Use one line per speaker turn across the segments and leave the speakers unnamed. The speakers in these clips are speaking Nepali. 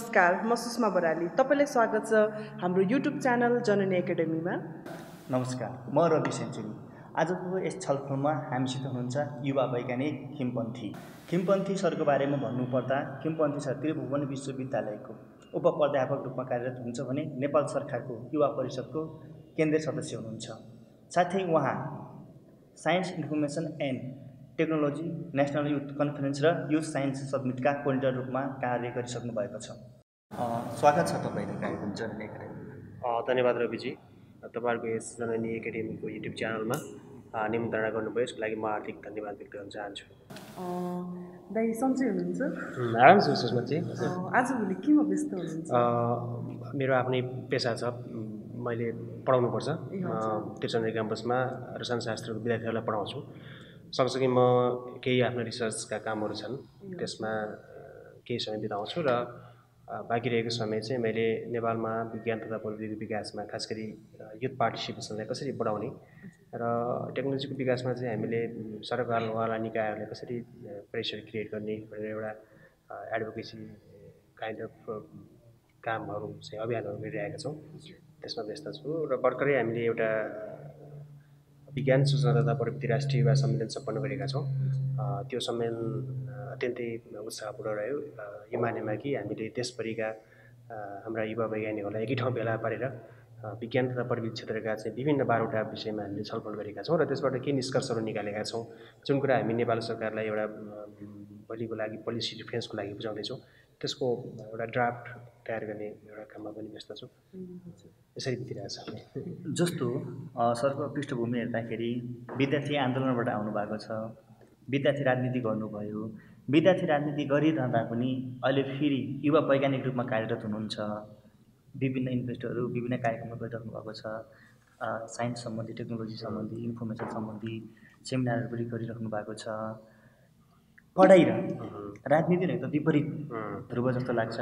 नमस्कार, म सुषमा बराली। तपाईलाई स्वागत छ हाम्रो YouTube च्यानल जननी एकाडेमीमा।
नमस्कार, म रवि सेन्चुरी। आजको यस छलफलमा हामीसित हुनुहुन्छ युवा वैज्ञानिक खिम पन्थी। खिम पन्थी सरको बारेमा भन्नुपर्दा खिम पन्थी सर त्रिभुवन विश्वविद्यालयको उपप्राध्यापक रूपमा कार्यरत हुनुहुन्छ भने नेपाल सरकारको युवा परिषदको केन्द्रीय सदस्य हुनुहुन्छ। साथै उहाँ science information and technology national youth conference र युथ साइन्स सब्मिटका कोर्डिनेटर रूपमा कार्य गरिसक्नु भएको छ। स्वागत छ तपाईँलाई कार्यक्रम जननी एकाडेमीमा।
धन्यवाद रविजी, तपाईँहरूको यस जननी एकाडेमीको युट्युब च्यानलमा निमन्त्रणा गर्नुभयो, यसको लागि म हार्दिक धन्यवाद व्यक्त गर्न चाहन्छु।
दाइ सन्चै हुनुहुन्छ?
आराम छु सुषमाजी।
आजभोलि केमा व्यस्त हुनुहुन्छ?
मेरो आफ्नै पेसा छ, मैले पढाउनुपर्छ। त्रिचन्द्र क्याम्पसमा रसायनशास्त्रको विद्यार्थीहरूलाई पढाउँछु। सँगसँगै म केही आफ्ना रिसर्चका कामहरू छन्, त्यसमा केही समय बिताउँछु र बाँकी रहेको समय चाहिँ मैले नेपालमा विज्ञान तथा प्रविधिको विकासमा खास गरी युथ पार्टिसिपेसनलाई कसरी बढाउने र टेक्नोलोजीको विकासमा चाहिँ हामीले सरकारवाला निकायहरूले कसरी प्रेसर क्रिएट गर्ने भनेर एउटा एडभोकेसी काइन्ड अफ कामहरू चाहिँ अभियानहरू गरिरहेका छौँ, त्यसमा व्यस्त छु। र भर्खरै हामीले एउटा विज्ञान सूचना तथा प्रविधि राष्ट्रिय युवा सम्मेलन सम्पन्न गरेका छौँ। त्यो सम्मेलन अत्यन्तै उत्साहपूर्ण रह्यो। यो मानेमा कि हामीले देशभरिका हाम्रा युवा वैज्ञानिकहरूलाई एकै ठाउँ भेला पारेर विज्ञान तथा प्रविधि क्षेत्रका चाहिँ विभिन्न 12वटा विषयमा हामीले छलफल गरेका छौँ र त्यसबाट केही निष्कर्षहरू निकालेका छौँ, जुन कुरा हामी नेपाल सरकारलाई एउटा भोलिको लागि पोलिसी डिफेन्सको लागि बुझाउँदैछौँ। त्यसको एउटा ड्राफ्ट तयार गर्ने एउटा काममा पनि व्यस्त छु। यसरी बितिरहेछ।
जस्तो सरको पृष्ठभूमि हेर्दाखेरि विद्यार्थी आन्दोलनबाट आउनु भएको छ, विद्यार्थी राजनीति गर्नुभयो, विद्यार्थी राजनीति गरिरहँदा पनि अहिले फेरि युवा वैज्ञानिक रूपमा कार्यरत हुनुहुन्छ। विभिन्न इन्भेस्टरहरू विभिन्न कार्यक्रममा गरिराख्नु भएको छ। साइन्स सम्बन्धी, टेक्नोलोजी सम्बन्धी, इन्फर्मेसन सम्बन्धी सेमिनारहरू पनि गरिराख्नु भएको छ। पढाइ र राजनीति नै त विपरीत ध्रुव जस्तो लाग्छ।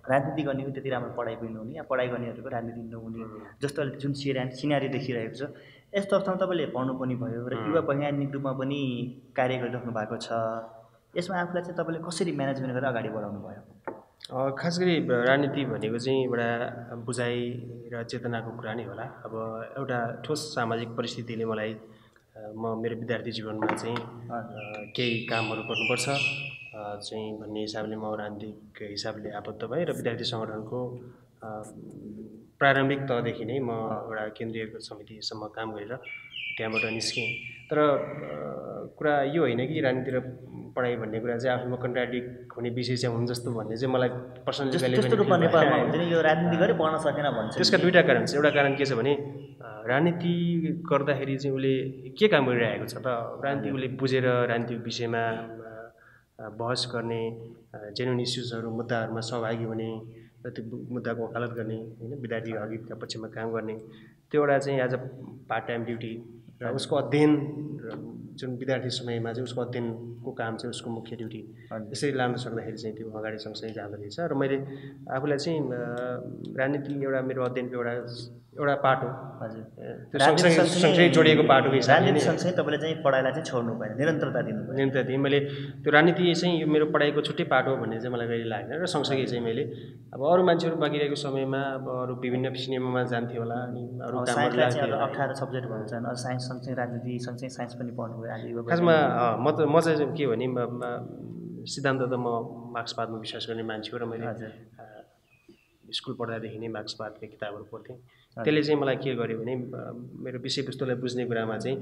राजनीति गर्नेको त्यति राम्रो पढाइ पनि नहुने, या पढाइ गर्नेहरूको राजनीति नहुने जस्तो अहिले जुन सिनारी देखिरहेको छ। यस्तो अवस्थामा तपाईँले पढ्नु पनि भयो र युवा वैज्ञानिक रूपमा पनि कार्य गरिराख्नु भएको छ। यसमा आफूलाई चाहिँ तपाईँले कसरी म्यानेजमेन्ट गरेर अगाडि बढाउनु भयो?
खास गरी राजनीति भनेको चाहिँ एउटा बुझाइ र चेतनाको कुरा नै होला। अब एउटा ठोस सामाजिक परिस्थितिले मलाई मेरो विद्यार्थी जीवनमा चाहिँ केही कामहरू गर्नुपर्छ चाहिँ भन्ने हिसाबले म राजनीतिक हिसाबले आबद्ध भएँ र विद्यार्थी सङ्गठनको प्रारम्भिक तहदेखि नै म एउटा केन्द्रीय समितिसम्म काम गरेर त्यहाँबाट निस्केँ। तर कुरा यो होइन कि राजनीति र पढाइ भन्ने कुरा चाहिँ आफूमा कन्ट्राडिक्ट हुने विषय चाहिँ हुन् जस्तो भन्ने चाहिँ मलाई पर्सनली
त्यस्तो रूपमा नेपालमा हुँदैन, यो राजनीति गरे पढ्न सकेन भन्छ।
त्यसका दुईवटा कारण छ। एउटा कारण के छ भने राजनीति गर्दाखेरि चाहिँ उसले के काम गरिरहेको छ त, राजनीति उसले बुझेर राजनीतिक विषयमा बहस गर्ने, जेन्युन इस्युजहरू मुद्दाहरूमा सहभागी हुने र त्यो मुद्दाको वकालत गर्ने, होइन, विद्यार्थी हकका पक्षमा काम गर्ने, त्यो एउटा चाहिँ as a part time duty र उसको अध्ययन जुन विद्यार्थी समयमा चाहिँ उसको अध्ययनको काम चाहिँ उसको मुख्य ड्युटी, यसरी लान सक्दाखेरि चाहिँ त्यो अगाडि सँगसँगै जाँदो रहेछ। र मैले आफूलाई चाहिँ राजनीति एउटा मेरो अध्ययनको एउटा पार्ट हो। हजुर, त्यो सँगसँगै जोडिएको पार्टको हिसाबले
राजनीति सँगसँगै तपाईँले चाहिँ पढाइलाई चाहिँ छोड्नु भएन, निरन्तरता दिनु भयो।
निरन्तरता दिएँ मैले। त्यो राजनीति चाहिँ यो मेरो पढाइको छुट्टै पार्ट हो भन्ने चाहिँ मलाई कहिले लागेन। र सँगसँगै चाहिँ मैले अब अरू मान्छेहरू बाँकी रहेको समयमा अब अरू विभिन्न सिनेमामा जान्थ्यो होला अनि अरू कामहरू लाग्थ्यो।
18 सब्जेक्ट भन्छन्, अरू साइन्स सँगसँगै राजनीति सँगसँगै साइन्स पनि पढ्नु भयो।
खासमा म चाहिँ के भने सिद्धान्त त म मार्क्सवादमा विश्वास गर्ने मान्छे हो र मैले स्कुल पढ्दादेखि नै मार्क्सवादका किताबहरू पढ्थेँ। त्यसले चाहिँ मलाई के गर्यो भने मेरो विषयवस्तुलाई बुझ्ने कुरामा चाहिँ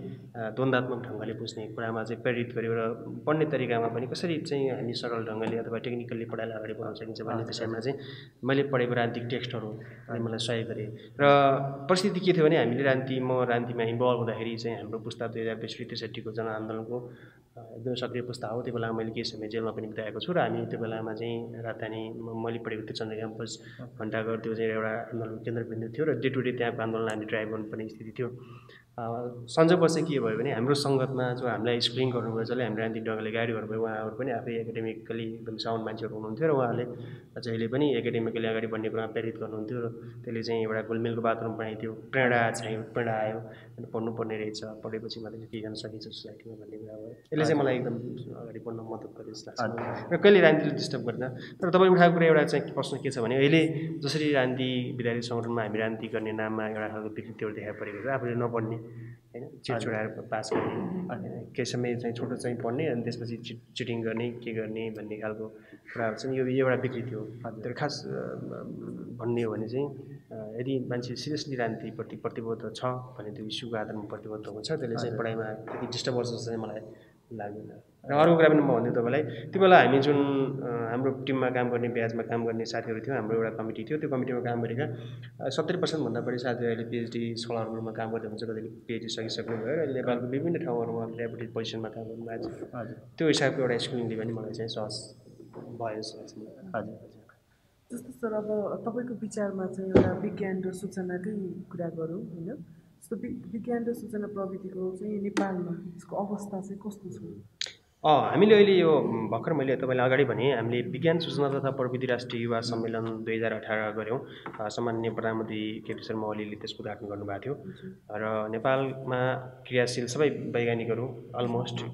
द्वन्द्वात्मक ढङ्गले बुझ्ने कुरामा चाहिँ प्रेरित गर्यो र पढ्ने तरिकामा पनि कसरी चाहिँ हामी सरल ढङ्गले अथवा टेक्निकल्ली पढाइलाई अगाडि बढाउन सकिन्छ भन्ने विषयमा चाहिँ मैले पढेको राजनीतिक टेक्स्टहरूले मलाई सहयोग गरे। र परिस्थिति के थियो भने म राजनीतिमा इन्भल्भ हुँदाखेरि चाहिँ हाम्रो पुस्ता 2062-63 जनआन्दोलनको एकदमै सक्रिय पुस्ता हो। त्यो बेलामा मैले केही समय जेलमा पनि बिताएको छु र हामी त्यो बेलामा चाहिँ राजधानी मैले पढेको त्रिचन्द्र क्याम्पस घण्टाघर त्यो चाहिँ एउटा आन्दोलन केन्द्रबिन्दु थियो र डे टु डे त्यहाँको आन्दोलन हामी ड्राइभ गर्नुपर्ने स्थिति थियो। सन्जोगवश चाहिँ के भयो भने हाम्रो सङ्गतमा जो हामीलाई स्प्रिङ गर्नुभयो जसले हाम्रो राजनीतिक ढङ्गले गाइड गर्नुभयो उहाँहरू पनि आफै एकाडेमिकली एकदम साउन्ड मान्छेहरू हुनुहुन्थ्यो र उहाँहरूले जहिले पनि एकाडेमिकली अगाडि बढ्ने कुरामा प्रेरित गर्नुहुन्थ्यो र त्यसले चाहिँ एउटा गोलमेलको वातावरण बनाइदियो प्रेरणा आयो अनि पढ्नुपर्ने रहेछ पढेपछि मात्रै केही गर्न सकिन्छ सोसाइटीमा भन्ने कुरा भयो यसले चाहिँ मलाई एकदम अगाडि बढ्न मद्दत गर्यो जस्तो लाग्छ र कहिले राजनीतिले डिस्टर्ब गर्दैन तर तपाईँले उठाएको कुरा एउटा चाहिँ प्रश्न के छ भने अहिले जसरी राजनीति विद्यार्थी सङ्गठनमा हामी राजनीति गर्ने नाममा एउटा खालको विकृतिहरू देखा परेको छ आफूले नपढ्ने होइन चिट छोडाएर पास गर्ने अनि केही समय चाहिँ छोटो चाहिँ पढ्ने अनि त्यसपछि चिटिङ गर्ने के गर्ने भन्ने खालको कुराहरू चाहिँ यो एउटा विकृति हो तर खास भन्ने हो भने चाहिँ यदि मान्छे सिरियसली राजनीतिप्रति प्रतिबद्ध छ भने त्यो इस्युको आधारमा प्रतिबद्ध हुन्छ त्यसले चाहिँ पढाइमा त्यति डिस्टर्ब गर्छ जस्तो चाहिँ मलाई लाग्दैन र अर्को कुरा पनि म भन्छु तपाईँलाई त्यो बेला हामी जुन हाम्रो टिममा काम गर्ने ब्याचमा काम गर्ने साथीहरू थियो हाम्रो एउटा कमिटी थियो त्यो कमिटीमा काम गरेका 70% भन्दा बढी साथीहरू अहिले पिएचडी स्कलरहरूमा काम गर्दै हुन्छ कतिले पिएचडी सकिसक्नु भयो र अहिले नेपालको विभिन्न ठाउँहरूमा ल्याबोरेटरी पोजिसनमा काम गर्नुभएको छ त्यो हिसाबको एउटा स्कुलिङले पनि मलाई चाहिँ सहज भयो जस्तो लाग्छ मलाई
जस्तो सर अब तपाईँको विचारमा चाहिँ एउटा विज्ञान र सूचनाकै कुरा गरौँ होइन जस्तो विज्ञान र सूचना प्रविधिको चाहिँ नेपालमा यसको अवस्था चाहिँ कस्तो छ
हामीले अहिले यो भर्खर मैले तपाईँलाई अगाडि भने हामीले विज्ञान सूचना तथा प्रविधि राष्ट्रिय युवा सम्मेलन 2018 गऱ्यौँ सम्माननीय प्रधानमन्त्री केपी शर्मा ओलीले त्यसको उद्घाटन गर्नुभएको थियो र नेपालमा क्रियाशील सबै वैज्ञानिकहरू अलमोस्ट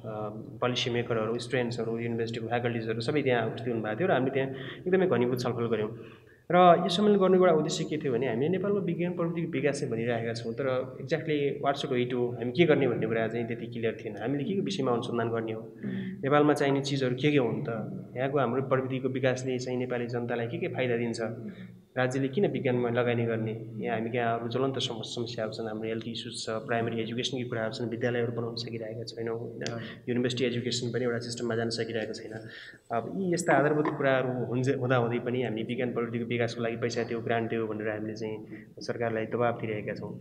पोलिसी मेकरहरू स्टुडेन्ट्सहरू युनिभर्सिटीको फ्याकल्टिजहरू सबै त्यहाँ उपस्थित हुनुभएको थियो र हामीले त्यहाँ एकदमै घनीभूत छलफल गऱ्यौँ र यो सम्मेलन गर्नुको एउटा उद्देश्य के थियो भने हामीले नेपालमा विज्ञान प्रविधिको विकास चाहिँ भनिरहेका छौँ तर एक्ज्याक्टली वाट्स वे टु हामी के गर्ने भन्ने कुरा चाहिँ त्यति क्लियर थिएन हामीले के विषयमा अनुसन्धान गर्ने हो नेपालमा चाहिने चिजहरू के हुन् त यहाँको हाम्रो प्रविधिको विकासले चाहिँ नेपाली जनतालाई के फाइदा दिन्छ राज्यले किन विज्ञानमा लगानी गर्ने यहाँ हामी कहाँ अरू ज्वलन्त समस्याहरू छन् हाम्रो हेल्थ इस्युज छ प्राइमेरी एजुकेसनकी कुराहरू छन् विद्यालयहरू बनाउन सकिरहेका छैनौँ होइन युनिभर्सिटी एजुकेसन पनि एउटा सिस्टममा जान सकिरहेको छैन अब यी यस्ता आधारभूत कुराहरू हुँदाहुँदै पनि हामी विज्ञान प्रविधिको विकासको लागि पैसा दियो ग्रान्ट दियो भनेर हामीले चाहिँ सरकारलाई दबाब दिइरहेका छौँ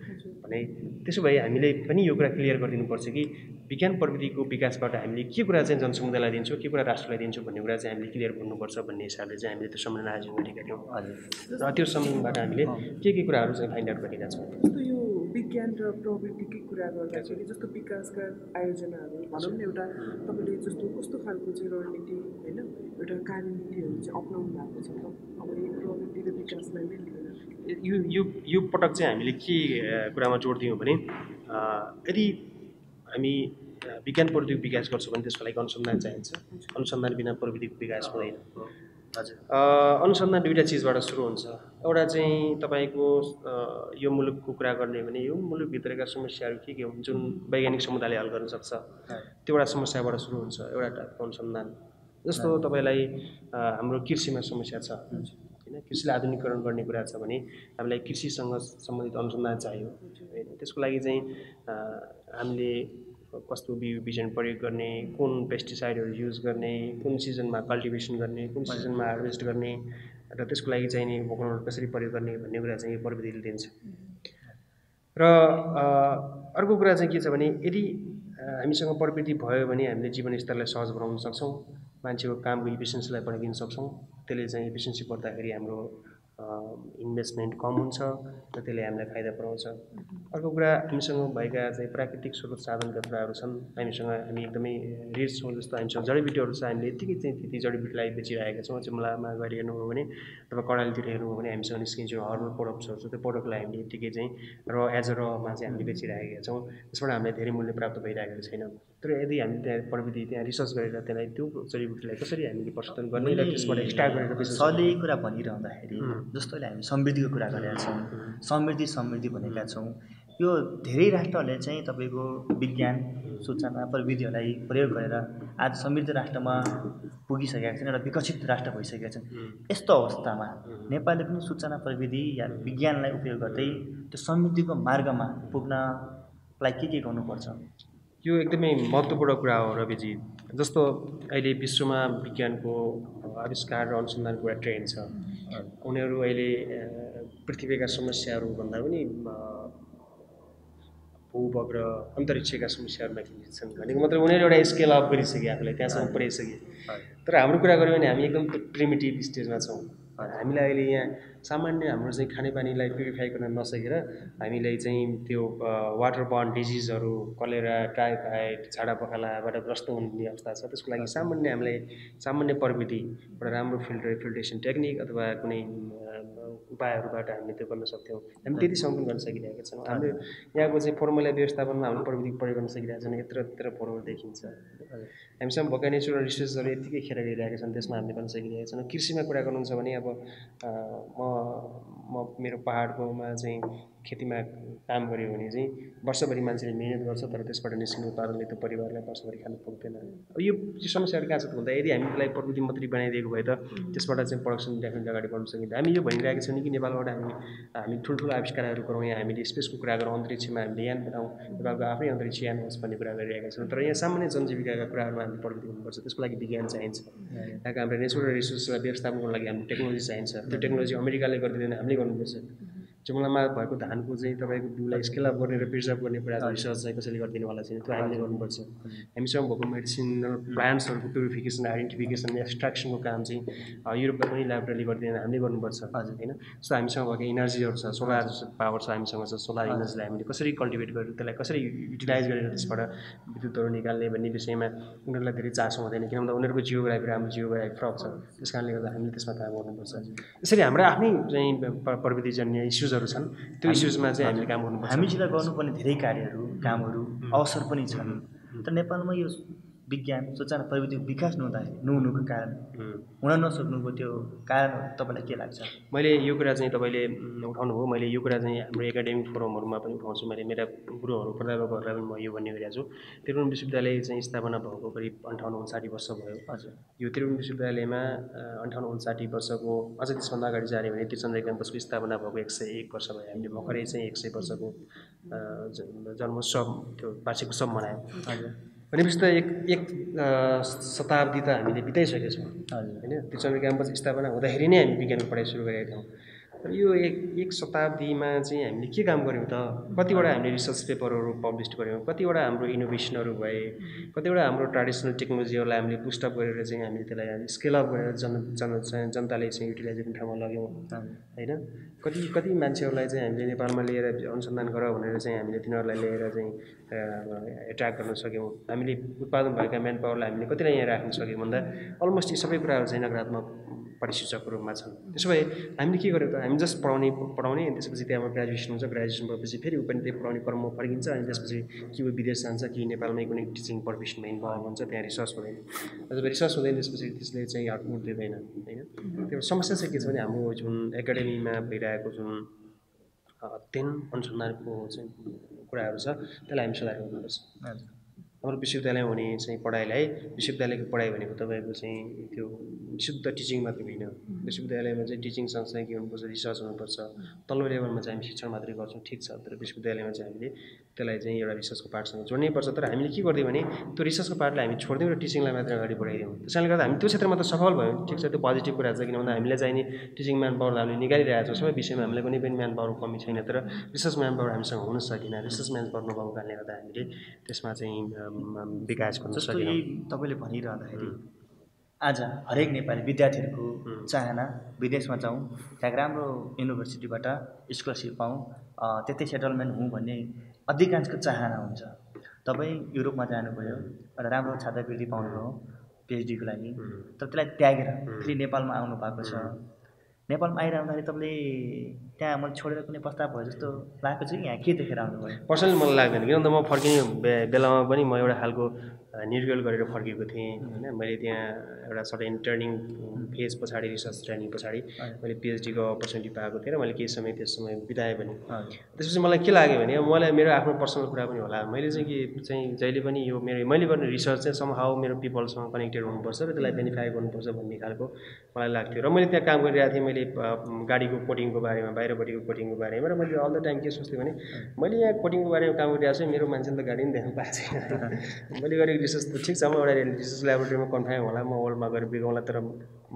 भने त्यसो भए हामीले पनि यो कुरा क्लियर गरिदिनुपर्छ कि विज्ञान प्रविधिको विकासबाट हामीले के कुरा चाहिँ जनसमुदायलाई दिन्छौँ के कुरा राष्ट्रलाई दिन्छौँ भन्ने कुरा चाहिँ हामीले क्लियर गर्नुपर्छ भन्ने हिसाबले चाहिँ हामीले त्यो सम्मेलन आयोजन गरेका थियौँ र त्यो सम्मेलनबाट हामीले के कुराहरू चाहिँ फाइन्ड आउट गरिरहेका छौँ
जस्तो यो विज्ञान र प्रविधिकै कुरा गर्दाखेरि जस्तो विकासका आयोजनाहरू भनौँ न एउटा तपाईँले जस्तो कस्तो खालको चाहिँ रणनीति होइन एउटा कार्यनीतिहरू चाहिँ अप्नाउनु भएको छ अब यो प्रविधि र विकासलाई नै लिएर
यो पटक चाहिँ हामीले के कुरामा जोड दियौँ भने यदि हामी विज्ञान प्रविधिको विकास गर्छौँ भने त्यसको लागि अनुसन्धान चाहिन्छ अनुसन्धान बिना प्रविधिको विकास हुँदैन अनुसन्धान दुईवटा चिजबाट सुरु हुन्छ एउटा चाहिँ तपाईँको यो मुलुकको कुरा गर्ने भने यो मुलुकभित्रका समस्याहरू के हुन् जुन वैज्ञानिक समुदायले हल गर्न सक्छ त्यो एउटा समस्याबाट सुरु हुन्छ एउटा टाइपको अनुसन्धान जस्तो तपाईँलाई हाम्रो कृषिमा समस्या छ होइन कृषिलाई आधुनिकीकरण गर्ने कुरा छ भने हामीलाई कृषिसँग सम्बन्धित अनुसन्धान चाहियो होइन त्यसको लागि चाहिँ हामीले कस्तो बिजन प्रयोग गर्ने कुन पेस्टिसाइडहरू युज गर्ने कुन सिजनमा कल्टिभेसन गर्ने कुन सिजनमा हार्भेस्ट गर्ने र त्यसको लागि चाहिने उपकरणहरू कसरी प्रयोग गर्ने भन्ने कुरा चाहिँ यो प्रविधिले दिन्छ र अर्को कुरा चाहिँ के छ भने यदि हामीसँग प्रविधि भयो भने हामीले जीवनस्तरलाई सहज बनाउन सक्छौँ मान्छेको कामको इफिसियन्सीलाई बढाइदिन सक्छौँ त्यसले चाहिँ इफिसियन्सी बढ्दाखेरि हाम्रो इन्भेस्टमेन्ट कम हुन्छ र त्यसले हामीलाई फाइदा पुऱ्याउँछ अर्को कुरा हामीसँग भएका चाहिँ प्राकृतिक स्रोत साधनका कुराहरू छन् हामी एकदमै रिच छौँ जस्तो हामीसँग जडीबुटीहरू छ हामीले यत्तिकै चाहिँ त्यति जडीबुटीलाई बेचिरहेका छौँ जुम्लामा गएर हेर्नुभयो भने अथवा कडालीतिर हेर्नुभयो भने हामीसँग निस्किन्छ हर्बल प्रोडक्ट्सहरू छ त्यो प्रोडक्टलाई हामीले यत्तिकै चाहिँ एज अ रमा चाहिँ हामीले बेचिरहेका छौँ त्यसबाट हामीलाई धेरै मूल्य प्राप्त भइरहेको छैन तर यदि हामी त्यहाँ प्रविधि त्यहाँ रिसर्च गरेर त्यसलाई त्यो जडीबुटीलाई कसरी हामीले प्रशोधन गर्ने र त्यसबाट एक्सट्र्याक्ट गरेर
सधैँ कुरा भनिरहँदाखेरि जस्तो अहिले हामी समृद्धिको कुरा गरेका छौँ समृद्धि भनेका छौँ यो धेरै राष्ट्रहरूले चाहिँ तपाईँको विज्ञान सूचना प्रविधिहरूलाई प्रयोग गरेर आज समृद्ध राष्ट्रमा पुगिसकेका छन् एउटा विकसित राष्ट्र भइसकेका छन् यस्तो अवस्थामा नेपालले पनि सूचना प्रविधि या विज्ञानलाई उपयोग गर्दै त्यो समृद्धिको मार्गमा पुग्नलाई के गर्नुपर्छ
यो एकदमै महत्त्वपूर्ण कुरा हो रविजी जस्तो अहिले विश्वमा विज्ञानको आविष्कार र अनुसन्धानको एउटा ट्रेन्ड छ उनीहरू अहिले पृथ्वीका समस्याहरू भन्दा पनि भूउपग्रह अन्तरिक्षका समस्याहरूमा केन्द्रित छन् भनेको मतलब उनीहरू एउटा स्केल अप गरिसके आफूलाई त्यहाँसम्म पुर्याइसके तर हाम्रो कुरा गऱ्यो भने हामी एकदम प्रिमिटिभ स्टेजमा छौँ हामीलाई अहिले यहाँ सामान्य हाम्रो चाहिँ खानेपानीलाई प्युरिफाई गर्न नसकेर हामीलाई चाहिँ त्यो वाटर बर्न डिजिजहरू कलेरा टाइफाइड झाडा पखालाबाट ग्रस्त हुने अवस्था छ। त्यसको लागि सामान्य हामीलाई सामान्य प्रविधि एउटा राम्रो फिल्ट्रेसन टेक्निक अथवा कुनै उपायहरूबाट हामीले त्यो गर्न सक्थ्यौँ। हामी त्यतिसम्म पनि गर्न सकिरहेका छौँ। हाम्रो यहाँको चाहिँ फर्मुला व्यवस्थापनमा हामीले प्रविधि प्रयोग गर्न सकिरहेका छौँ। यत्र फर्मुला देखिन्छ। हामीसँग भएका नेचुरल रिसोर्सहरू यत्तिकै खेर गइरहेका छन्, त्यसमा हामीले गर्न सकिरहेका छौँ। कृषिमा कुरा गर्नुहुन्छ भने अब म मेरो पहाडकोमा चाहिँ खेतीमा काम गऱ्यो भने चाहिँ वर्षभरि मान्छेले मिहिनेत गर्छ, तर त्यसबाट निस्किने उत्पादनले त्यो परिवारलाई वर्षभरि खानु पुग्दैन। अब यो समस्याहरू कहाँ छ भन्दा यदि हामी त्यसलाई प्रविधि मात्रै बनाइदिएको भए त त्यसबाट चाहिँ प्रोडक्सन डेफिनेटली अगाडि बढ्न सकिन्छ। हामी यो भनिरहेका छौँ कि नेपालबाट हामी ठुल्ठुलो आविष्कारहरू गरौँ, यहाँ हामीले स्पेसको कुरा गरौँ, अन्तरिक्षमा हामीले यान बनाउँ, नेपालको आफ्नै अन्तरिक्ष यान होस् भन्ने कुरा गरिरहेका छौँ। तर यहाँ सामान्य जनजीविकाका कुराहरूमा हामीले प्रविधि हुनुपर्छ। त्यसको लागि विज्ञान चाहिन्छ। यहाँको हाम्रो नेचुरल रिसोर्सलाई व्यवस्थापनको लागि हाम्रो टेक्नोलोजी चाहिन्छ। त्यो टेक्नोलोजी अमेरिकाले गरिदिँदैन, हामीले गर्नुपर्छ। जुम्लामा भएको धानको चाहिँ तपाईँको बिउलाई स्केल अप गर्ने र प्रिजर्भ गर्ने कुरा रिसर्च चाहिँ कसैले गरिदिनुवाला छैन, त्यो हामीले गर्नुपर्छ। हामीसँग भएको मेडिसिनल प्लान्ट्सहरूको प्युरिफिकेसन, आइडेन्टिफिकेसन, एक्सट्र्याक्सनको काम चाहिँ युरोपका पनि ल्याबोरेटरीले गरिदिँदैन, हामीले गर्नुपर्छ होइन। जस्तो हामीसँग भएको इनर्जीहरू छ, सोलर पावर छ, हामीसँग छ सोलर इनर्जीलाई हामीले कसरी कल्टिभेट गरेर त्यसलाई कसरी युटिलाइज गरेर त्यसबाट विद्युतहरू निकाल्ने भन्ने विषयमा उनीहरूलाई धेरै चासो हुँदैन, किन भन्दा उनीहरूको जियोग्राफी र हाम्रो जियोग्राफी फरक छ। त्यस कारणले गर्दा हामीले त्यसमा काम गर्नुपर्छ। यसरी हाम्रो आफ्नै चाहिँ प्रविधिजन्य इस्युजहरू छन्, त्यो इस्युजमा चाहिँ हामीले काम गर्नुपर्छ।
हामीसित गर्नुपर्ने धेरै कार्यहरू कामहरू अवसर पनि छन्, तर नेपालमा यो विज्ञान सूचना प्रविधिको विकास नहुनुको कारण हुन नसक्नुको त्यो कारणहरू तपाईँलाई के लाग्छ?
मैले यो कुरा चाहिँ तपाईँले उठाउनु हो, मैले यो कुरा चाहिँ हाम्रो एकाडेमिक फोरमहरूमा पनि उठाउँछु। मैले मेरा गुरुहरू प्राध्यापकहरूलाई पनि म यो भन्ने गरिरहेको छु। त्रिभुवन विश्वविद्यालय चाहिँ स्थापना भएको करिब 58-59 वर्ष भयो। हजुर, यो त्रिभुवन विश्वविद्यालयमा 58-59 वर्षको अझ त्यसभन्दा अगाडि जाने भने त्रिचन्द्र क्याम्पसको स्थापना भएको 101 वर्ष भयो। हामीले भर्खरै चाहिँ 100 वर्षको जन्मोत्सव त्यो वार्षिक उत्सव मनायौँ। हजुर, भनेपछि त एक शताब्दी त हामीले बिताइसकेका छौँ होइन। त्रिचन्द्र क्याम्पस स्थापना हुँदाखेरि नै हामी विज्ञानको पढाइ सुरु गरेका थियौँ। तर यो एक शताब्दीमा चाहिँ हामीले के काम गऱ्यौँ त? कतिवटा हामीले रिसर्च पेपरहरू पब्लिस गऱ्यौँ, कतिवटा हाम्रो इनोभेसनहरू भए, कतिवटा हाम्रो ट्रेडिसनल टेक्नोलोजीहरूलाई हामीले बुस्टअप गरेर चाहिँ हामीले त्यसलाई स्केल अप गरेर जनताले चाहिँ युटिलाइज गर्ने ठाउँमा लग्यौँ होइन। कति मान्छेहरूलाई चाहिँ हामीले नेपालमा लिएर अनुसन्धान गर भनेर चाहिँ हामीले तिनीहरूलाई लिएर चाहिँ एट्र्याक्ट गर्न सक्यौँ। हामीले उत्पादन भएका म्यान पावरलाई हामीले कतिलाई यहाँ राख्न सक्यौँ भन्दा अलमोस्ट यी सबै कुराहरू चाहिँ नकारात्मक परिसूचकको रूपमा छन्। त्यसो भए हामीले के गर्यौँ त? हामी जस्ट पढाउने अनि त्यसपछि त्यहाँ ग्रेजुएसन हुन्छ, ग्रेजुएसन भएपछि फेरि पनि त्यही पढाउने क्रममा फर्किन्छ। अनि त्यसपछि कि विदेश जान्छ कि नेपालमै कुनै टिचिङ प्रोफेसनमा इन्भल्भ हुन्छ, त्यहाँ रिसर्च हुँदैन। जब रिसर्च हुँदैन त्यसपछि त्यसले चाहिँ आउटपुट दिँदैन होइन। त्यो समस्या चाहिँ के छ भने हाम्रो जुन एकाडेमीमा भइरहेको जुन अध्ययन अनुसन्धानको चाहिँ कुराहरू छ त्यसलाई हामी सुधार गर्नुपर्छ। हाम्रो विश्वविद्यालयमा हुने चाहिँ पढाइलाई, विश्वविद्यालयको पढाइ भनेको तपाईँको चाहिँ त्यो विशुद्ध टिचिङ मात्रै होइन। विश्वविद्यालयमा चाहिँ टिचिङ सँगसँगै के हुनुपर्छ, रिसर्च हुनुपर्छ। तल्लो लेभलमा चाहिँ हामी शिक्षण मात्रै गर्छौँ, ठिक छ, तर विश्वविद्यालयमा चाहिँ हामीले त्यसलाई चाहिँ एउटा रिसर्चको पार्टसँग जोड्नै पर्छ। तर हामीले के गर्दैछौँ भने त्यो रिसर्चको पार्टलाई हामी छोडिदिउँ र टिचिङलाई मात्रै अगाडि बढाइदिउँ। त्यस कारणले गर्दा हामी त्यो क्षेत्रमा त सफल भयौँ, ठिक छ, त्यो पोजिटिभ कुरा छ। किन भन्दा हामीलाई चाहिने टिचिङ म्यान पावरलाई हामीले निकालिरहेको छौँ। सबै विषयमा हामीलाई कुनै पनि म्यान पावरको कमी छैन, तर रिसर्च म्यान पावर हामीसँग हुन सकेन। रिसर्च म्यान पावर नभएको कारणले गर्दा हामीले त्यसमा चाहिँ विकास गर्न सकेनौँ।
तपाईँले भनिरहँदाखेरि आज हरेक नेपाली विद्यार्थीहरूको चाहना विदेशमा जाउँ, त्यहाँ राम्रो युनिभर्सिटीबाट स्कलरसिप पाऊँ, त्यतै सेटलमेन्ट हुँ भन्ने अधिकांशको चाहना हुन्छ। तपाईँ युरोपमा जानुभयो, एउटा राम्रो छात्रवृत्ति पाउनुभयो पिएचडीको लागि, तर त्यसलाई त्यागेर फेरि नेपालमा आउनु भएको छ। नेपालमा आइरहँदाखेरि तपाईँले त्यहाँ मैले छोडेर कुनै प्रस्ताव भयो जस्तो लागेको छ कि यहाँ के देखेर आउनुभयो?
पर्सनली मलाई लाग्दैन, किन भन्दा म फर्किने बेलामा पनि म एउटा खालको निर्गल गरेर फर्केको थिएँ होइन। मैले त्यहाँ एउटा सर्टेन ट्रेनिङ फेज पछाडि, रिसर्च ट्रेनिङ पछाडि मैले पिएचडीको अपर्च्युनिटी पाएको थिएँ र मैले केही समय त्यस समय बिताएँ भने त्यसपछि मलाई के लाग्यो भने मलाई मेरो आफ्नो पर्सनल कुरा पनि होला। मैले चाहिँ कि चाहिँ जहिले पनि यो मैले गर्ने रिसर्च चाहिँ समहाउ मेरो पिपलसँग कनेक्टेड हुनुपर्छ र त्यसलाई बेनिफाई गर्नुपर्छ भन्ने खालको मलाई लाग्थ्यो। र मैले त्यहाँ काम गरिरहेको थिएँ। मैले गाडीको कोटिङको बारेमा बाहिरपट्टिको कोटिङको बारेमा र मैले अल द टाइम के सोच्थेँ भने मैले यहाँ कोटिङको बारेमा काम गरिरहेको छु मेरो मान्छेले त गाडी पनि देख्नु पाएको छैन मैले गरेको रिसर्च त ठिक छ म एउटा रिसर्च ल्याबोरेटरीमा कन्फार्म होला म वर्ल्डमा गएर बिगाउँला तर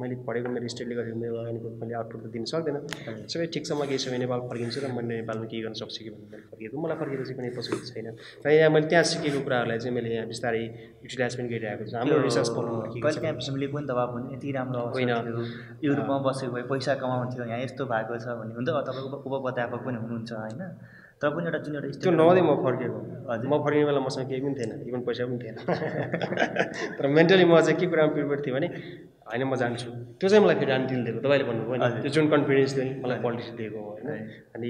मैले पढेको मेरो स्टेटले गरेको मेरो लगानीको मैले आउटपुट त दिन सक्दैन सबै ठिक छ म केही समय नेपाल फर्किन्छु र मैले नेपालमा केही गर्न सक्छु कि भनेर मैले फर्किएको मलाई फर्केपछि कुनै पोसिबिलिटी छैन र यहाँ मैले त्यहाँ सिकेको कुराहरूलाई चाहिँ मैले यहाँ बिस्तारै युटिलाइज पनि गरिरहेको छु हाम्रो रिसर्च पढ्नु
कहिले काहीँ फ्यामिली पनि दबाब पनि यति राम्रो होइन युरोपमा बसेको भए पैसा कमाउँथ्यो यहाँ यस्तो भएको छ भन्ने हुन्छ तपाईँको उपप्राध्यापक पनि हुनुहुन्छ होइन तर पनि एउटा जुन एउटा
त्यो नहुँदै म फर्केको म फर्किने बेला मसँग केही पनि थिएन इभन पैसा पनि थिएन तर मेन्टली म चाहिँ के कुरामा प्रिपेयर थिएँ भने होइन म जान्छु त्यो चाहिँ मलाई फेरि जानु दिएको तपाईँले भन्नुभयो नि त्यो जुन कन्फिडेन्स थियो नि मलाई पोलिटिक्स दिएको हो होइन अनि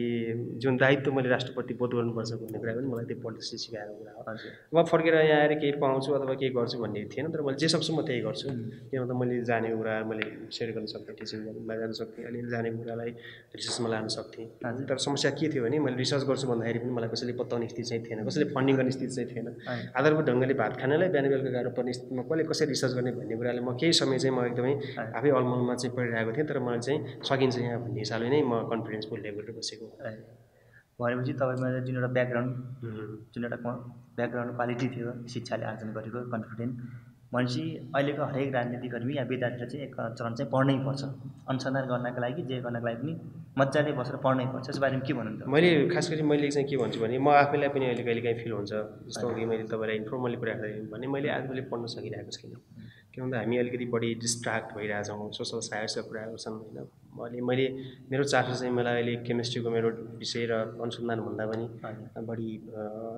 जुन दायित्व मैले राष्ट्रपति बोध गर्नुपर्छ भन्ने कुरा पनि मलाई त्यो पोलिटिक्सले सिकाएको कुरा हो म फर्केर यहाँ आएर केही पाउँछु अथवा केही गर्छु भन्ने थिएन तर मैले जे सक्छु म त्यही गर्छु किन भन्दा मैले जानेको कुरा मैले सेयर गर्न सक्थेँ टिचिङमा जान सक्थेँ अहिले जानेको कुरालाई रिसर्चमा लान सक्थेँ तर समस्या के थियो भने मैले रिसर्च गर्छु भन्दाखेरि पनि मलाई कसैले पत्ताउने स्थिति चाहिँ थिएन कसैले फन्डिङ गर्ने स्थिति चाहिँ थिएन आधारभूत ढङ्गले भात खानलाई बिहान बेलुका गाह्रो पर्ने स्थितिमा कसले कसरी रिसर्च गर्ने भन्ने कुराले म केही समय चाहिँ म एकदमै आफै अलमलमा चाहिँ पढिरहेको थिएँ तर मलाई चाहिँ सकिन्छ यहाँ भन्ने हिसाबले नै म कन्फिडेन्स फुल लेभलले बसेको
भनेपछि तपाईँमा जुन एउटा ब्याकग्राउन्ड जुन एउटा ब्याकग्राउन्ड क्वालिटी थियो शिक्षाले आर्जन गरेको कन्फिडेन्ट भनेपछि अहिलेको हरेक राजनीतिकर्मी या विद्यार्थीले चाहिँ एक चरण चाहिँ पढ्नै पर्छ अनुसन्धान गर्नका लागि जे गर्नको लागि पनि मजाले बसेर पढ्नै पर्छ यस बारेमा के भन्नुहुन्छ
मैले खास गरी मैले चाहिँ के भन्छु भने म आफैलाई पनि अहिले कहिले काहीँ फिल हुन्छ जस्तो कि मैले तपाईँलाई इन्फर्मली कुरा गर्दै भने मैले आजभोलि पढ्न सकिरहेको छैन किन भन्दा हामी अलिकति बढी डिस्ट्र्याक्ट भइरहेछौँ सोसल साइन्सका कुराहरू छन् होइन मैले मेरो चासो चाहिँ मलाई अहिले केमिस्ट्रीको मेरो विषय र अनुसन्धान भन्दा पनि बढी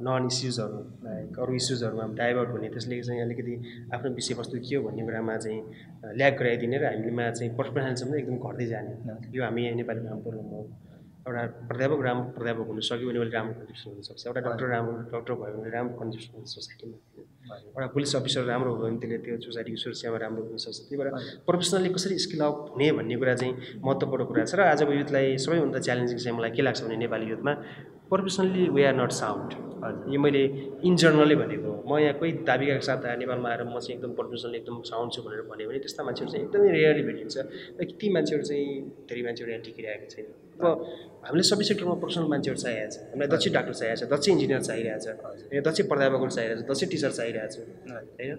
नन इस्युजहरू लाइक अरू इस्युजहरूमा डाइभर्ट हुने त्यसले चाहिँ अलिकति आफ्नो विषयवस्तु के हो भन्ने कुरामा चाहिँ ल्याग गराइदिने र हामीमा चाहिँ प्रोफेसनलिजम एकदम घट्दै जाने यो हामी नेपालीमा हाम्रो प्रब्लम हो एउटा प्राध्यापक राम्रो प्राध्यापक हुन सक्यो भने उसले राम्रो कन्ट्रिब्युसन हुनसक्छ एउटा डक्टर राम्रो डक्टर भयो भने राम्रो कन्ट्रिब्युसन हुन्छ सोसाइटीमा एउटा पुलिस अफिसर राम्रो भयो भने त्यसले त्यो सोसाइटीको सुरक्षामा राम्रो हुनसक्छ त्यही भएर प्रोफेसनली कसरी स्किल अप हुने भन्ने कुरा चाहिँ महत्त्वपूर्ण कुरा छ र आजको युथलाई सबैभन्दा च्यालेन्जिङ चाहिँ मलाई के लाग्छ भने नेपाली युथमा professionally we are not sound यो मैले इन जनरली भनेको म यहाँ कोही दाबीका साथ नेपालमा आएर म चाहिँ एकदम प्रोफेसनली एकदम साउन्ड छु भनेर भन्यो भने त्यस्ता मान्छेहरू चाहिँ एकदमै रेयरली भेटिन्छ र ती मान्छेहरू चाहिँ धेरै मान्छेहरू यहाँ टिकिरहेको छैन अब हामीले सबै सेक्टरमा प्रोफेसनल मान्छेहरू चाहिएको छ हामीलाई दक्ष डाक्टर चाहिएको छ दक्ष इन्जिनियर चाहिरहेको छ दक्ष प्राध्यापकहरू चाहिरहेको छ दक्ष टिचर चाहिरहेको छ होइन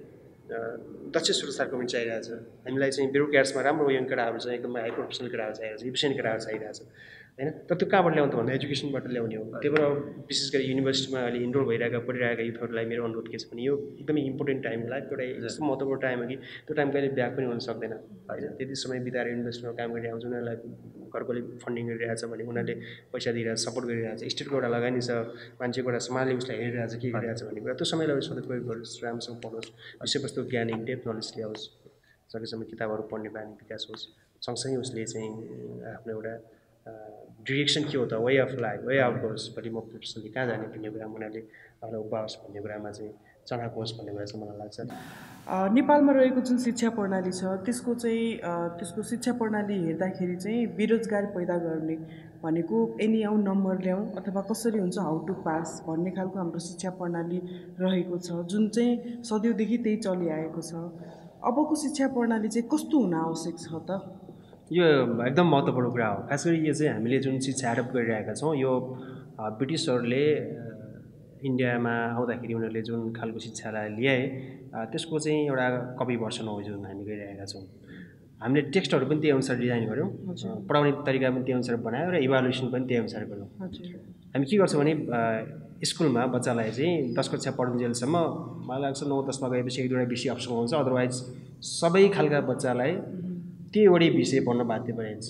दक्ष सुरक्षाकर्मी चाहिरहेको छ हामीलाई चाहिँ ब्युरोक्राट्समा राम्रो यङ केटाहरू चाहिँ एकदमै हाई प्रोफेसनल केटाहरू चाहिरहेको छ इफिसियन्ट केटाहरू चाहिरहेको छ होइन तर त्यो कहाँबाट ल्याउनु त भन्दा एजुकेसनबाट ल्याउने हो त्यही भएर विशेष गरी युनिभर्सिटीमा अहिले इनरोल भइरहेका पढिरहेका युथहरूलाई मेरो अनुरोध के छ भने यो एकदमै इम्पोर्टेन्ट टाइम होला एउटा यस्तो महत्त्वपूर्ण टाइम हो कि त्यो टाइम कहिले ब्याक पनि हुन सक्दैन होइन त्यति समय बिताएर युनिभर्सिटीमा काम गरिरहेको हुन्छ उनीहरूलाई घरकोले फन्डिङ गरिरहेको छ भने उनीहरूले पैसा दिइरहेको छ सपोर्ट गरिरहेको छ स्टेटको एउटा लगानी छ मान्छेको एउटा समाजले उसलाई हेरिरहेको छ के गरिरहेको छ भन्ने कुरा त्यो समयलाई सदुपयोग गर्नुहोस् राम्रोसँग पढ्नुहोस् विषयवस्तु ज्ञान इन्डेप्थ नलेज ल्याओस् सकेसम्म किताबहरू पढ्ने बानी विकास होस् सँगसँगै उसले चाहिँ आफ्नो एउटा डिरेक्सन के हो त way of life way out होस् भोलि म प्रोफेसनली कहाँ जाने भन्ने कुरामा उनीहरूले आफूलाई उपाओस् भन्ने कुरामा चाहिँ चढाएको होस् भन्ने कुरा चाहिँ मलाई लाग्छ
नेपालमा रहेको जुन शिक्षा प्रणाली छ त्यसको शिक्षा प्रणाली हेर्दाखेरि चाहिँ बेरोजगारी पैदा गर्ने भनेको एनी आउँ नम्बर ल्याउँ अथवा कसरी हुन्छ हाउ टु पास भन्ने खालको हाम्रो शिक्षा प्रणाली रहेको छ जुन चाहिँ सदैवदेखि त्यही चलिआएको छ अबको शिक्षा प्रणाली चाहिँ कस्तो हुन आवश्यक छ त
यो एकदम महत्त्वपूर्ण कुरा हो खास गरी यो चाहिँ हामीले जुन शिक्षा एडप्ट गरिरहेका छौँ यो ब्रिटिसहरूले इन्डियामा आउँदाखेरि उनीहरूले जुन खालको शिक्षालाई ल्याए त्यसको चाहिँ एउटा कपी भर्सन हो जुन हामी गरिरहेका छौँ हामीले टेक्स्टहरू पनि त्यही अनुसार डिजाइन गऱ्यौँ पढाउने तरिका पनि त्यही अनुसार बनायौँ र इभालुएसन पनि त्यही अनुसार गऱ्यौँ हामी के गर्छौँ भने स्कुलमा बच्चालाई चाहिँ 10 कक्षा पढुन्जेलसम्म मलाई लाग्छ 9-10मा गएपछि एक दुईवटा विषय अप्सनल हुन्छ अदरवाइज सबै खालका बच्चालाई त्यही एउटै विषय पढ्न बाध्य बनाइन्छ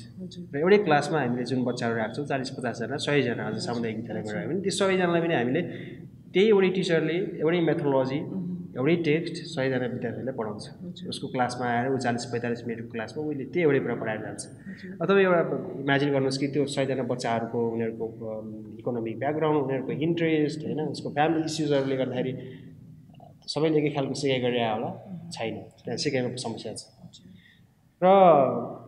र एउटै क्लासमा हामीले जुन बच्चाहरू राख्छौँ 40-50 जना 100 जना आज सामुदायिक विद्यालयमा राख्यो भने ती 100 जनालाई पनि हामीले त्यही एउटै टिचरले एउटै मेथोडोलोजी एउटै टेक्स्ट 100 जना विद्यार्थीलाई पढाउँछ उसको क्लासमा आएर ऊ 40-45 मिनटको क्लासमा उसले त्यही एउटै कुरा पढाएर जान्छ अथवा एउटा इमेजिन गर्नुहोस् कि त्यो 100 जना बच्चाहरूको उनीहरूको इकोनोमिक ब्याकग्राउन्ड उनीहरूको इन्ट्रेस्ट होइन उसको फ्यामिली इस्युजहरूले गर्दाखेरि सबैले एकै खालको सिकाइ गरिरहेको होला छैन त्यहाँ सिकाइमा समस्या छ र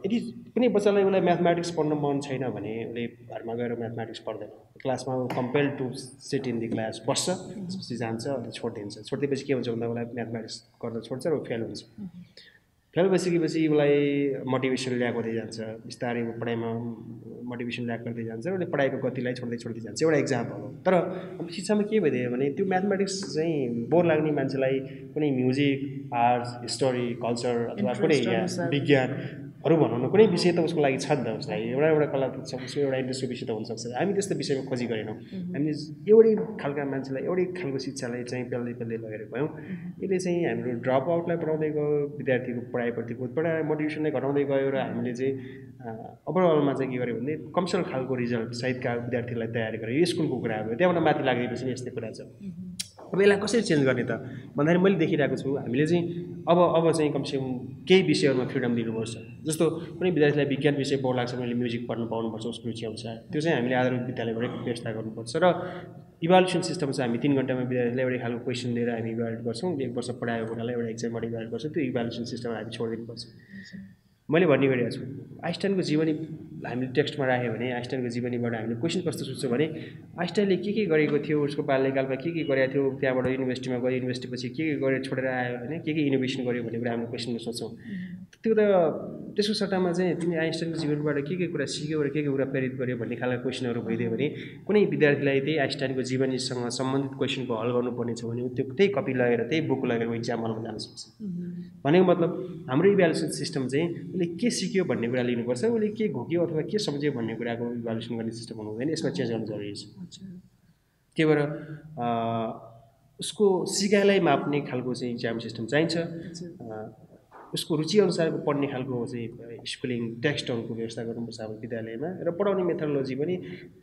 यदि कुनै बच्चालाई उसलाई म्याथमेटिक्स पढ्न मन छैन भने उसले घरमा गएर म्याथमेटिक्स पढ्दैन क्लासमा compel to sit in the class बस्छ त्यसपछि जान्छ अनि छोडिदिन्छ छोडिदिएपछि के हुन्छ भन्दा उसलाई म्याथमेटिक्स गर्न छोड्छ र ऊ फेल हुन्छ फेल भइसकेपछि उसलाई मोटिभेसन ल्याएको हुँदै जान्छ, बिस्तारै पढाइमा मोटिभेसन ल्याक गर्दै जान्छ, उसले पढाइको गतिलाई छोड्दै जान्छ। एउटा इक्जाम्पल हो। तर अब शिक्षामा के भइदियो भने त्यो म्याथमेटिक्स चाहिँ बोर लाग्ने मान्छेलाई कुनै म्युजिक, आर्ट्स, हिस्टोरी, कल्चर अथवा कुनै विज्ञानहरू भनौँ न, कुनै विषय त उसको लागि छ नि त। उसलाई एउटा कला उसको एउटा इन्ट्रेस्टको विषय त हुनसक्छ। हामी त्यस्तो विषयमा खोजी गरेनौँ। हामीले एउटै खालका मान्छेलाई एउटै खालको शिक्षालाई चाहिँ पेल्दै लगेर गयौँ। यसले चाहिँ हाम्रो ड्रप आउटलाई बढाउँदै गयो, विद्यार्थीको पढाइप्रतिको मोटिभेसनलाई घटाउँदै गयो, र हामीले चाहिँ ओभरअलमा चाहिँ के गर्यो भने कमर्सियल खालको रिजल्ट सहितका विद्यार्थीलाई तयार गर्यो। यो स्कुलको कुरा हो। त्यहाँबाट माथि लाग्दैपछि यस्तै कुरा छ। अब यसलाई कसरी चेन्ज गर्ने त भन्दाखेरि मैले देखिरहेको छु हामीले चाहिँ अब चाहिँ कमसेकम केही विषयहरूमा फ्रिडम दिनुपर्छ। जस्तो कुनै विद्यार्थीलाई विज्ञान विषय बोर लाग्छ, मैले म्युजिक पढ्नु पाउनुपर्छ उसको रुचि अनुसार, त्यो चाहिँ हामीले आधारभूत विद्यालयबाटै व्यवस्था गर्नुपर्छ। र इभ्यालुएसन सिस्टम चाहिँ हामी 3 घन्टामा विद्यार्थीलाई एउटै खालको क्वेसन दिएर हामी इभ्यालुएट गर्छौँ। 1 वर्ष पढाएको कुरालाई एउटा एक्जामबाट इभ्यालुएट गर्छौँ। त्यो इभ्यालुएसन सिस्टमलाई हामी छोडिदिनुपर्छ। मैले भन्ने गरिरहेको छु, आइन्स्टाइनको जीवनी हामीले टेक्स्टमा राख्यो भने आइन्स्टाइनको जीवनीबाट हामीले क्वेसन कस्तो सोध्छौँ भने आइन्स्टाइनले के गरेको थियो, उसको बाल्यकालमा के गरेको थियो, त्यहाँबाट युनिभर्सिटीमा गयो, युनिभर्सिटीपछि के गरेर छोडेर आयो होइन, के इनोभेसन गर्यो भन्ने कुरा हामीले क्वेसनमा सोध्छौँ। त्यो त त्यसको सट्टामा चाहिँ तिमी आइन्स्टाइनको जीवनबाट के कुरा सिक्यो र के कुरा प्रेरित गर्यो भन्ने खालका क्वेसनहरू भइदियो भने कुनै विद्यार्थीलाई त्यही आइन्स्टाइनको जीवनीसँग सम्बन्धित क्वेसनको हल गर्नुपर्ने छ भने त्यो त्यही कपी लगेर त्यही बुक लगेर इक्जाम हलमा जान सक्छ। भनेको मतलब हाम्रो इभ्यालुएसन सिस्टम चाहिँ उसले के सिक्यो भन्ने कुरा लिनुपर्छ, उसले के घोक्यो अथवा के सम्झ्यो भन्ने कुराको इभ्यालुएसन गर्ने सिस्टम हुनु हुँदैन। यसमा चेन्ज गर्नु जरुरी छ। त्यही भएर उसको सिकाइलाई माप्ने खालको चाहिँ इक्जाम सिस्टम चाहिन्छ। उसको रुचि अनुसारको पढ्ने खालको चाहिँ स्कुलिङ टेक्स्टहरूको व्यवस्था गर्नुपर्छ अब विद्यालयमा। र पढाउने मेथोडोलोजी पनि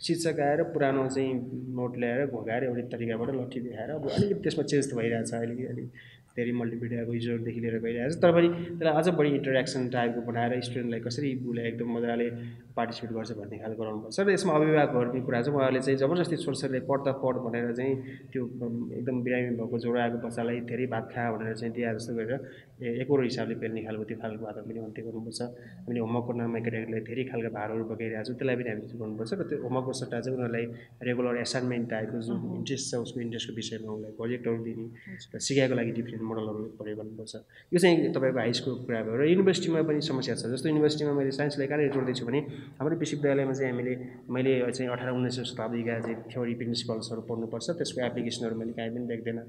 शिक्षक आएर पुरानो चाहिँ नोट ल्याएर घोगाएर एउटै तरिकाबाट लट्ठी देखाएर अब अलिकति त्यसमा चेन्ज त भइरहेछ। अहिले धेरै मल्टिमिडियाको युजरदेखि लिएर गइरहेको छ, तर पनि त्यसलाई अझ बढी इन्टरेक्सन टाइपको बनाएर स्टुडेन्टलाई कसरी उसलाई एकदम मजाले पार्टिसिपेट गर्छ भन्ने खालको गराउनुपर्छ। र यसमा अभिभावकहरूको कुरा चाहिँ उहाँहरूले चाहिँ जबरजस्ती छोरछोरीलाई पढ भनेर चाहिँ त्यो एकदम बिरामी भएको ज्वरो आएको बच्चालाई धेरै भात खा भनेर चाहिँ दिए जस्तो गरेर एकरो हिसाबले पेल्ने खालको त्यो खालको बाटो पनि अन्त्य गर्नुपर्छ। हामीले होमवर्कको नाममा केटाकेटीलाई धेरै खालका भारहरू बोकाइरहेको छौँ, त्यसलाई पनि हामीले गर्नुपर्छ। र त्यो होमवर्कको सट्टा चाहिँ उनीहरूलाई रेगुलर एसाइनमेन्ट टाइपको जुन इन्ट्रेस्ट छ उसको इन्ट्रेस्टको विषयमा उनीहरूलाई प्रोजेक्टहरू दिने र सिकाइको लागि डिफ्रेन्ट मोडलहरू प्रयोग गर्नुपर्छ। यो चाहिँ तपाईँको हाई स्कुलको कुरा भयो। र युनिभर्सिटीमा पनि समस्या छ। जस्तो युनिभर्सिटीमा मैले साइन्सलाई कहाँनिर जोड्दैछु भने हाम्रो विश्वविद्यालयमा चाहिँ मैले चाहिँ 18-19 शताब्दीका चाहिँ थ्योरी प्रिन्सिपल्सहरू पढ्नुपर्छ। त्यसको एप्लिकेसनहरू मैले कहीँ पनि देख्दैन।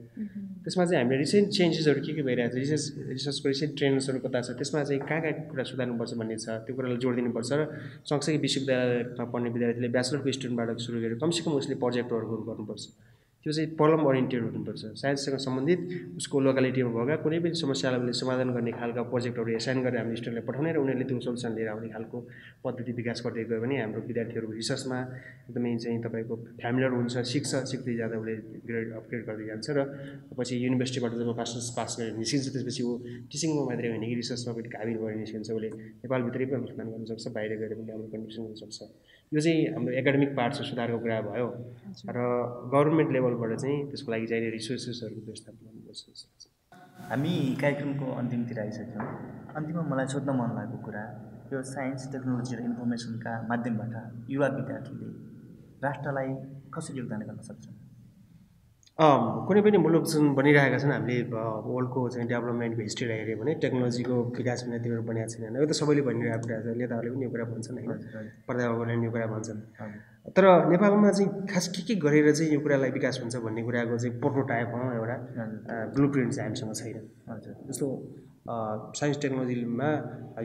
त्यसमा चाहिँ हामीले रिसेन्ट चेन्जेसहरू के भइरहेको छ, रिसर्चको रिसेन्ट ट्रेन्ड्सहरू कता छ, त्यसमा चाहिँ कहाँ कुरा सुधार्नुपर्छ भन्ने छ, त्यो कुरालाई जोड दिनुपर्छ। र सँगसँगै विश्वविद्यालयमा पढ्ने विद्यार्थीले ब्याचलरको स्टुडेन्टबाट सुरु गरेर कमसेकम उसले प्रोजेक्टहरू गर्नुपर्छ। त्यो चाहिँ प्रब्लम ओरिएन्टेड हुनुपर्छ। साइन्ससँग सम्बन्धित उसको लोकालिटीमा भएका कुनै पनि समस्यालाई उसले समाधान गर्ने खालका प्रोजेक्टहरू एसाइन गरेर हामीले स्टुडेन्टलाई पठाउने र उनीहरूले त्यो सोल्युसन लिएर आउने खालको पद्धति विकास गर्दै गयो भने हाम्रो विद्यार्थीहरू रिसर्चमा एकदमै चाहिँ तपाईँको फ्यामिलियर हुन्छ, सिक्दै जाँदा उसले ग्रेड अपग्रेड गर्दै जान्छ। र पछि युनिभर्सिटीबाट जब मास्टर्स पास गरेर निस्किन्छ त्यसपछि ऊ टिचिङमा मात्रै होइन कि रिसर्चमा पनि काबिल भएर निस्किन्छ। उसले नेपालभित्रै पनि अनुसन्धान गर्न सक्छ, बाहिर गएर पनि राम्रो कन्ट्रिब्युसन गर्न सक्छ। यो चाहिँ हाम्रो एकाडेमिक पार्ट छ, सुधारको कुरा भयो। र गभर्मेन्ट लेभलबाट चाहिँ त्यसको लागि चाहिने रिसोर्सेसहरूको व्यवस्थापन गर्नुपर्छ।
हामी कार्यक्रमको अन्तिमतिर आइसक्यौँ। अन्तिममा मलाई सोध्न मन लागेको कुरा यो साइन्स, टेक्नोलोजी र इन्फर्मेसनका माध्यमबाट युवा विद्यार्थीले राष्ट्रलाई कसरी योगदान गर्न सक्छन्?
कुनै पनि मुलुक जुन बनिरहेका छन्, हामीले वर्ल्डको चाहिँ डेभलपमेन्टको हिस्ट्रीलाई हेऱ्यो भने टेक्नोलोजीको विकास बिना त्यो बनिएको छैन। यो त सबैले भनिरहेको कुरा छ, नेताहरूले पनि यो कुरा भन्छन् होइन, प्रधानमन्त्रीले पनि यो कुरा भन्छन्। तर नेपालमा चाहिँ खास के गरेर चाहिँ यो कुरालाई विकास हुन्छ भन्ने कुराको चाहिँ प्रोटोटाइप एउटा ब्लु प्रिन्ट चाहिँ हामीसँग छैन। जस्तो साइन्स टेक्नोलोजीमा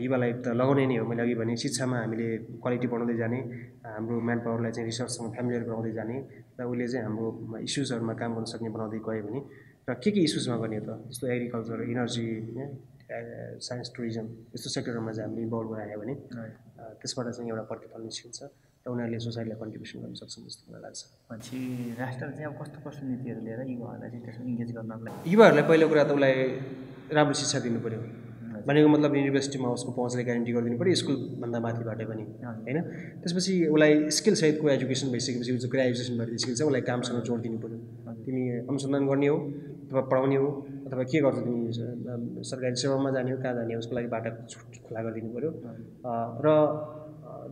युवालाई त लगाउने नै हो। मैले अघि भने शिक्षामा हामीले क्वालिटी बढाउँदै जाने, हाम्रो म्यान पावरलाई चाहिँ रिसर्चसँग फ्यामिलियर गराउँदै जाने र उसले चाहिँ हाम्रो इस्युजहरूमा काम गर्न सक्ने बनाउँदै गयो भने र के इस्युजमा गर्ने त, जस्तो एग्रिकल्चर, इनर्जी, साइन्स, टुरिज्म यस्तो सेक्टरमा चाहिँ हामीले इन्भल्भ गरायो भने त्यसबाट चाहिँ एउटा प्रतिफल निस्किन्छ र उनीहरूले सोसाइटीलाई कन्ट्रिब्युसन गर्न सक्छन् जस्तो मलाई लाग्छ।
पछि राष्ट्रले चाहिँ अब कस्तो नीतिहरू लिएर युवाहरूलाई चाहिँ त्यसमा इङ्गेज गर्नलाई
युवाहरूलाई पहिलो कुरा त उसलाई राम्रो शिक्षा दिनु पऱ्यो। भनेको मतलब युनिभर्सिटीमा उसको पहुँचलाई ग्यारेन्टी गरिदिनु पऱ्यो, स्कुलभन्दा माथिबाट पनि होइन। त्यसपछि उसलाई स्किल सहितको एजुकेसन भइसकेपछि उसको ग्रेजुएसन भएर निस्किन्छ, उसलाई कामसँग जोड दिनु पऱ्यो। तिमी अनुसन्धान गर्ने हो अथवा पढाउने हो अथवा के गर्छौ, तिमी सरकारी सेवामा जाने हो, कहाँ जाने हो, उसको लागि बाटो खुला गरिदिनु पऱ्यो। र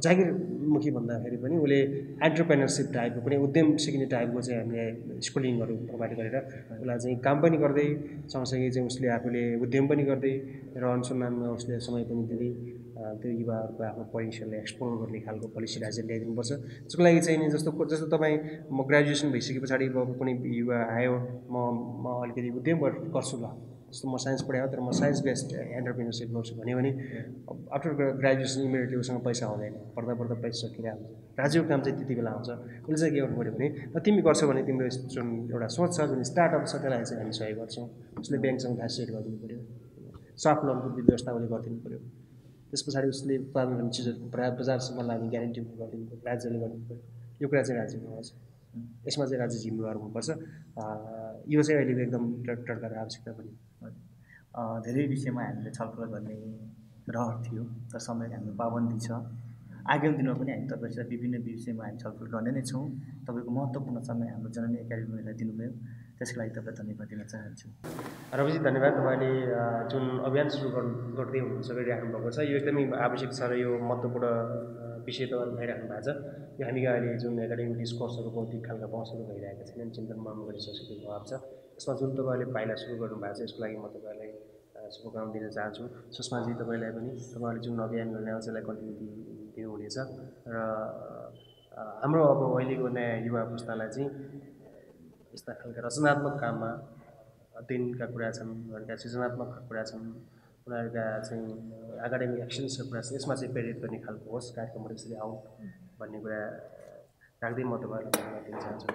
जागिरमुखी भन्दाखेरि पनि उसले एन्टरप्रेनरसिप टाइपको पनि उद्यम सिक्ने टाइपको चाहिँ हामीले स्कुलिङहरू प्रोभाइड गरेर उसलाई चाहिँ काम पनि गर्दै सँगसँगै चाहिँ उसले आफूले उद्यम पनि गर्दै र अनुसन्धानमा उसले समय पनि दिँदै त्यो युवाहरूको आफ्नो पोटेन्सियललाई एक्सप्लोर गर्ने खालको पोलिसी राज्यले ल्याइदिनुपर्छ। त्यसको लागि चाहिँ नि जस्तो तपाईँ म ग्रेजुएसन भइसके पछाडि कुनै युवा आयो म अलिकति उद्यम गर्छु ल, जस्तो म साइन्स पढायो तर म साइन्स बेस्ड एन्टरप्रेनरसिप गर्छु भन्यो भने आफ्टर ग्रेजुएसन इमिडिएटली उसँग पैसा आउँदैन, पढ्दा पढ्दा पैसा सकिरहेको हुन्छ। राज्यको काम चाहिँ त्यति बेला आउँछ। उसले चाहिँ के गर्नु पऱ्यो भने तिमी गर्छौ भने तिम्रो जुन एउटा सोच छ, जुन स्टार्टअप छ त्यसलाई चाहिँ हामी सहयोग गर्छौँ। उसले ब्याङ्कसँग एसोसिएट गरिदिनु पऱ्यो, सफ्ट लोनको व्यवस्था उसले गरिदिनु पऱ्यो। त्यस पछाडि उसले उत्पादन गर्ने चिजहरूको बजारसम्म लाने ग्यारेन्टी गरिदिनु पऱ्यो, राज्यले गरिदिनु पऱ्यो। यो कुरा चाहिँ राज्यको आउँछ, यसमा चाहिँ राज्य जिम्मेवार हुनुपर्छ। यो चाहिँ अहिलेको एकदम टड्काको आवश्यकता पनि
धेरै विषयमा हामीले छलफल गर्ने रहर थियो, तर समयको हाम्रो पाबन्दी छ। आगामी दिनमा पनि हामी तपाईँहरूसित विभिन्न विषयमा हामी छलफल गर्ने नै छौँ। तपाईँको महत्त्वपूर्ण समय हाम्रो जननी एकाडेमीलाई दिनुभयो, त्यसको लागि तपाईँलाई धन्यवाद दिन चाहन्छु।
रविजी धन्यवाद। तपाईँले जुन अभियान सुरु गर्दै हुनुहुन्छ, गरिराख्नु भएको छ, यो एकदमै आवश्यक छ र यो महत्त्वपूर्ण विषय तपाईँले उठाइराख्नु भएको छ। यो हामीका अहिले जुन एकाडेमिक डिस्कोर्सहरू बौद्धिक खालका बहसहरू भइरहेका छन्, चिन्तन मनन गर्ने संस्कृतिको अभाव छ। यसमा जुन तपाईँले पाइला सुरु गर्नुभएको छ, यसको लागि म तपाईँलाई शुभकामना दिन चाहन्छु। सुषमाजी तपाईँलाई पनि तपाईँले जुन अभियान गर्ने आउँछ त्यसलाई कन्टिन्युटी दिनुहुनेछ र हाम्रो अब अहिलेको नयाँ युवा पुस्तालाई चाहिँ यस्ता खालका रचनात्मक काममा अध्ययनका कुरा छन्, उनीहरूका सृजनात्मक कुरा छन्, उनीहरूका चाहिँ एकाडेमिक एक्सन्सका कुरा छन्, यसमा चाहिँ प्रेरित गर्ने खालको होस् कार्यक्रमहरू यसरी आउँ भन्ने कुरा राख्दै म तपाईँहरूलाई धन्यवाद दिन चाहन्छु।